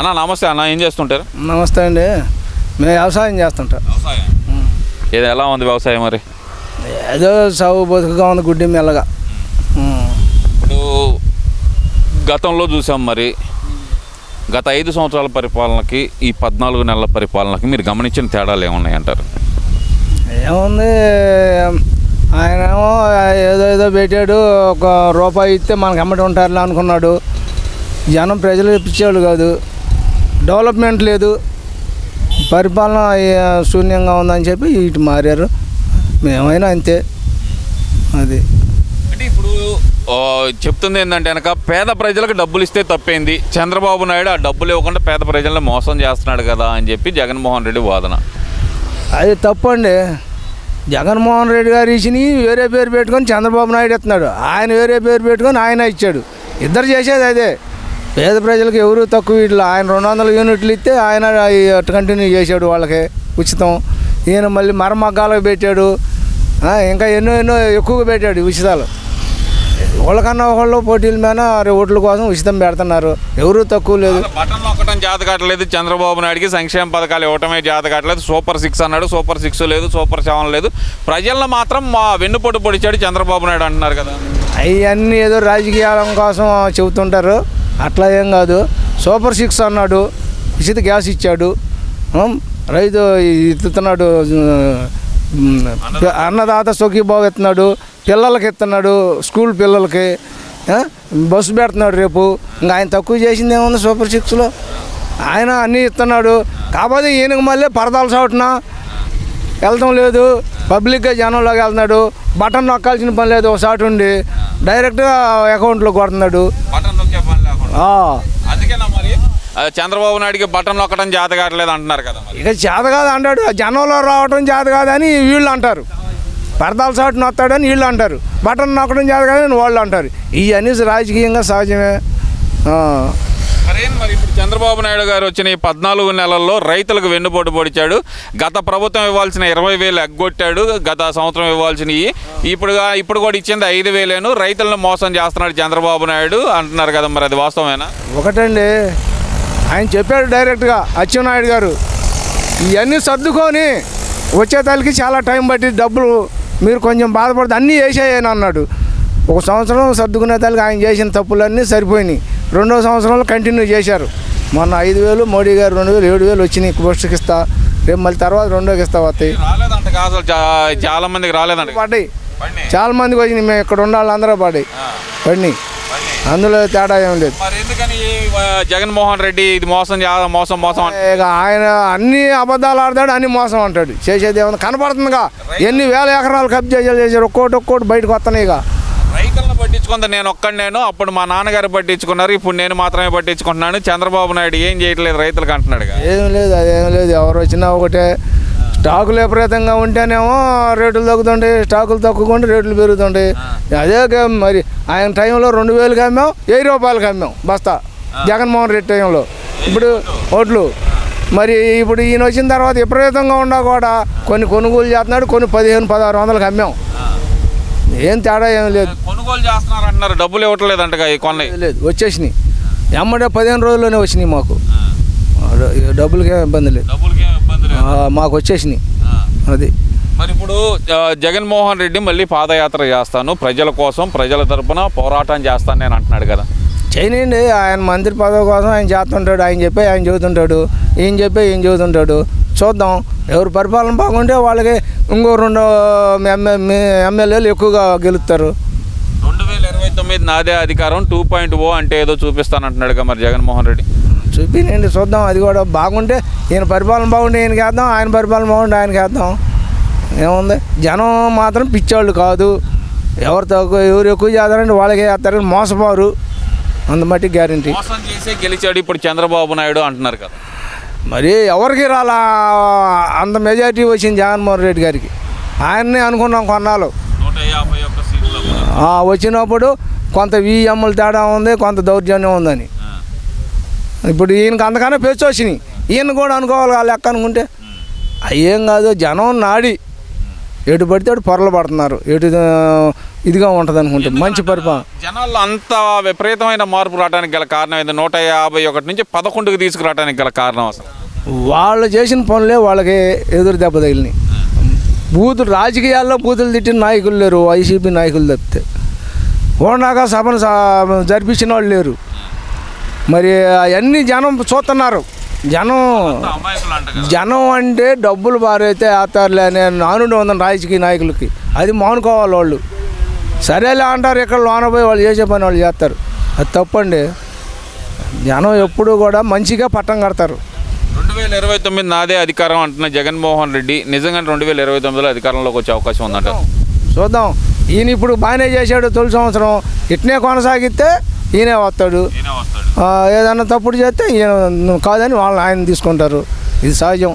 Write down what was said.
అన్న నమస్తే అన్న, ఏం చేస్తుంటారు? నమస్తే అండి, మేము వ్యవసాయం చేస్తుంటాం. ఇది ఎలా ఉంది వ్యవసాయం? మరి ఏదో సాగు బతుకుగా ఉంది, గుడ్డి మెల్లగా. ఇప్పుడు గతంలో చూసాం, మరి గత 5 సంవత్సరాల పరిపాలనకి ఈ 14 నెలల పరిపాలనకి మీరు గమనించిన తేడాలు ఏమున్నాయంటారు? ఏముంది, ఆయనేమో ఏదో పెట్టాడు, ₹1 ఇస్తే మనకు అమ్మటి ఉంటారులే అనుకున్నాడు. జనం ప్రజలు ఇప్పించేవాళ్ళు కాదు, డెవలప్మెంట్ లేదు, పరిపాలన శూన్యంగా ఉందని చెప్పి ఇటు మారారు. మేమైనా అంతే. అది అంటే ఇప్పుడు చెప్తుంది ఏంటంటే కనుక పేద ప్రజలకు డబ్బులు ఇస్తే తప్పేంది, చంద్రబాబు నాయుడు ఆ డబ్బులు ఇవ్వకుండా పేద ప్రజలను మోసం చేస్తున్నాడు కదా అని చెప్పి జగన్మోహన్ రెడ్డి వాదన. అది తప్పండి. జగన్మోహన్ రెడ్డి గారు ఇచ్చినవి వేరే పేరు పెట్టుకొని చంద్రబాబు నాయుడు ఇస్తున్నాడు, ఆయన వేరే పేరు పెట్టుకొని ఆయన ఇచ్చాడు. ఇద్దరు చేసేది అదే. పేద ప్రజలకు ఎవరు తక్కువ ఇట్లా. ఆయన 200 యూనిట్లు ఇస్తే ఆయన అటు కంటిన్యూ చేశాడు, వాళ్ళకి ఉచితం. ఈయన మళ్ళీ మరమగ్గాలకు పెట్టాడు, ఇంకా ఎన్నో ఎక్కువగా పెట్టాడు ఉచితాలు. వాళ్ళకన్నా ఒకళ్ళు పోటీల మీద ఓట్ల కోసం ఉచితం పెడుతున్నారు, ఎవరు తక్కువ లేదు. బటన్ నొక్కడం జాత కావట్లేదు చంద్రబాబు నాయుడికి, సంక్షేమ పథకాలు ఇవ్వటమే జాత కావట్లేదు. సూపర్ 6 అన్నాడు, సూపర్ 6 లేదు, సూపర్ 7 లేదు. ప్రజలను మాత్రం వెన్నుపోటు పొడిచాడు చంద్రబాబు నాయుడు అంటున్నారు కదా. అవన్నీ ఏదో రాజకీయాల కోసం చెబుతుంటారు, అట్లా ఏం కాదు. సూపర్ 6 అన్నాడు, ఉచిత గ్యాస్ ఇచ్చాడు, రైతు ఇస్తున్నాడు, అన్నదాత సుఖీభావ ఇస్తున్నాడు, పిల్లలకి ఇస్తున్నాడు, స్కూల్ పిల్లలకి బస్సు పెడుతున్నాడు రేపు. ఇంకా ఆయన తక్కువ చేసింది ఏముంది సూపర్ 6లో? ఆయన అన్నీ ఇస్తున్నాడు. కాకపోతే ఈయనకు మళ్ళీ పరదాల చాటున వెళ్తాం లేదు, పబ్లిక్గా జనంలోకి వెళ్తున్నాడు. బటన్ నొక్కాల్సిన పని లేదు, ఒక చాటు ఉండి డైరెక్ట్గా అకౌంట్లో కొడుతున్నాడు. చంద్రబాబు నాయుడికి బటన్ నొక్కడం జాత కావట్లేదు అంటున్నారు కదా. ఇక చేత కాదు అంటాడు, జనంలో రావడం చేత కాదని వీళ్ళు అంటారు. పరదాల చాటు నొత్తాడని వీళ్ళు అంటారు, బటన్ నొక్కడం చేత కాదని వాళ్ళు అంటారు. ఇవన్నీ రాజకీయంగా సహజమే. మరి ఇప్పుడు చంద్రబాబు నాయుడు గారు వచ్చిన ఈ 14 నెలల్లో రైతులకు వెన్నుపోటు పొడిచాడు. గత ప్రభుత్వం ఇవ్వాల్సిన 20,000 ఎగ్గొట్టాడు. గత సంవత్సరం ఇవ్వాల్సినవి ఇప్పుడు కూడా ఇచ్చింది 5,000. రైతులను మోసం చేస్తున్నాడు చంద్రబాబు నాయుడు అంటున్నారు కదా. మరి అది వాస్తవమేనా? ఒకటండి, ఆయన చెప్పాడు డైరెక్ట్గా, అచ్చెన్నాయుడు గారు, ఇవన్నీ సర్దుకొని వచ్చేతలకి చాలా టైం పట్టి డబ్బులు మీరు కొంచెం బాధపడదు, అన్నీ వేసేయని అన్నాడు. 1 సంవత్సరం సర్దుకునే తలకి ఆయన చేసిన తప్పులన్నీ సరిపోయినాయి. 2వ సంవత్సరంలో కంటిన్యూ చేశారు. మొన్న 5,000 మోడీ గారు 2,000 7,000 వచ్చినాయి. ఫస్ట్కి ఇస్తా, రేపు మళ్ళీ తర్వాత 2వకి ఇస్తా వస్తాయి. చాలా మందికి రాలేదంట, పడ్డాయి. చాలా మందికి వచ్చినాయి. మేము ఇక్కడ ఉన్న వాళ్ళందరూ పడినాయి. అందులో తేడా ఏం లేదు. మరి ఎందుకని జగన్మోహన్ రెడ్డి ఇది మోసం ఇక ఆయన అన్ని అబద్ధాలు ఆడతాడు, అన్ని మోసం అంటాడు. చేసేది ఏమన్నా కనపడుతుందిగా, ఎన్ని వేల ఎకరాలు కబ్జాలు చేశారు, ఒక్కోటి బయటకు వస్తున్నాయి. ఇక రైతులను పట్టించుకుందా, నేను అప్పుడు మా నాన్నగారు పట్టించుకున్నారు, ఇప్పుడు నేను మాత్రమే పట్టించుకుంటున్నాను. చంద్రబాబు నాయుడు ఏం చేయట్లేదు రైతులకు అంటున్నాడు. ఏం లేదు, అదేం లేదు. ఎవరు వచ్చినా ఒకటే. స్టాకులు విపరీతంగా ఉంటేనేమో రేట్లు తగ్గుతుంటాయి, స్టాకులు తక్కువకుంటే రేట్లు పెరుగుతుంటాయి. అదే మరి ఆయన టైంలో 2,000కి అమ్మాం, ₹1000 అమ్మాం బస్తా జగన్మోహన్ రెడ్డి టైంలో. ఇప్పుడు ఓట్లు మరి ఇప్పుడు ఈయన వచ్చిన తర్వాత విపరీతంగా ఉన్నా కూడా కొన్ని కొనుగోలు చేస్తున్నాడు, కొన్ని 1500-1600కి అమ్మాం. ఏం తేడా ఏం లేదు. కొనుగోలు చేస్తున్నారు అంటున్నారు, డబ్బులు ఇవ్వట్లేదంట. లేదు, వచ్చేసినాయి. ఎమ్మడే 15 రోజుల్లోనే వచ్చినాయి. మాకు డబ్బులకేం ఇబ్బంది లేదు, మాకు వచ్చేసినాయి. అది మరి ఇప్పుడు జగన్మోహన్ రెడ్డి మళ్ళీ పాదయాత్ర చేస్తాను, ప్రజల కోసం ప్రజల తరపున పోరాటం చేస్తాను నేను అంటున్నాడు కదా. చేయనండి, ఆయన మంత్రి పదవి కోసం ఆయన చేస్తుంటాడు. ఆయన చెప్పి ఆయన చెబుతుంటాడు, ఈయన చెప్పి ఈయన చెబుతుంటాడు. చూద్దాం, ఎవరు పరిపాలన బాగుంటే వాళ్ళకి ఇంకో 2 ఎమ్మెల్యేలు ఎక్కువగా గెలుస్తారు. 2029 నాదే అధికారం 2.0 అంటే ఏదో చూపిస్తానంటున్నాడు కదా మరి జగన్మోహన్ రెడ్డి. చూపినండి, చూద్దాం. అది కూడా బాగుంటే ఈయన పరిపాలన బాగుంటే ఈయనకి వేద్దాం, ఆయన పరిపాలన బాగుంటే ఆయనకి వేద్దాం. ఏముంది, జనం మాత్రం పిచ్చోళ్ళు కాదు. ఎవరు ఎక్కువ చేస్తారంటే వాళ్ళకే వేస్తారు, మోసపోరు. అంత మట్టి గ్యారంటీ. మోసం చేసే గెలిచాడు ఇప్పుడు చంద్రబాబు నాయుడు అంటున్నారు కదా. మరి ఎవరికి రాలా అంత మెజారిటీ వచ్చింది జగన్మోహన్ రెడ్డి గారికి. ఆయన్ని అనుకున్నాం కొన్నాళ్ళు. 151 సీట్లు వచ్చినప్పుడు కొంత వీఎంలు తేడా ఉంది, కొంత దౌర్జన్యం ఉందని. ఇప్పుడు ఈయనకి అంతకన్నా పెంచి వచ్చినాయి. ఈయన కూడా అనుకోవాలి ఆ లెక్క అనుకుంటే. అయ్యేం కాదు, జనం నాడి ఎటు పడితే అటు పొరలు పడుతున్నారు. ఇదిగా ఉంటుంది అనుకుంటే మంచి పరిపాలన. జనాల్లో అంత విపరీతమైన మార్పు రావడానికి గల కారణం ఏంది? 151 నుంచి 11కి తీసుకురావడానికి గల కారణం అసలు వాళ్ళు చేసిన పనులే వాళ్ళకి ఎదురు దెబ్బ తగిలినాయి. బూతులు రాజకీయాల్లో బూతులు తిట్టిన నాయకులు లేరు, వైసీపీ నాయకులు తప్పితే. ఓనాగా సభను జరిపించిన వాళ్ళు లేరు. మరి అవన్నీ జనం చూస్తున్నారు. జనం అంటే డబ్బులు బారైతే వేస్తారులే అనే నానుడు ఉందని రాజకీయ నాయకులకి. అది మానుకోవాలి వాళ్ళు. సరేలే అంటారు, ఇక్కడ లోన పోయి వాళ్ళు చేసే పని వాళ్ళు చేస్తారు. అది తప్పండి. జనం ఎప్పుడూ కూడా మంచిగా పట్టం కడతారు. 2029 నాదే అధికారం అంటున్న జగన్మోహన్ రెడ్డి నిజంగా 2029లో అధికారంలోకి వచ్చే అవకాశం ఉందంట. చూద్దాం. ఈయన ఇప్పుడు బాగానే చేశాడు తొలి సంవత్సరం. ఇట్నే కొనసాగితే ఈయనే వస్తాడు. ఏదన్నా తప్పుడు చేస్తే ఈయన కాదని వాళ్ళని ఆయన తీసుకుంటారు. ఇది సహజం.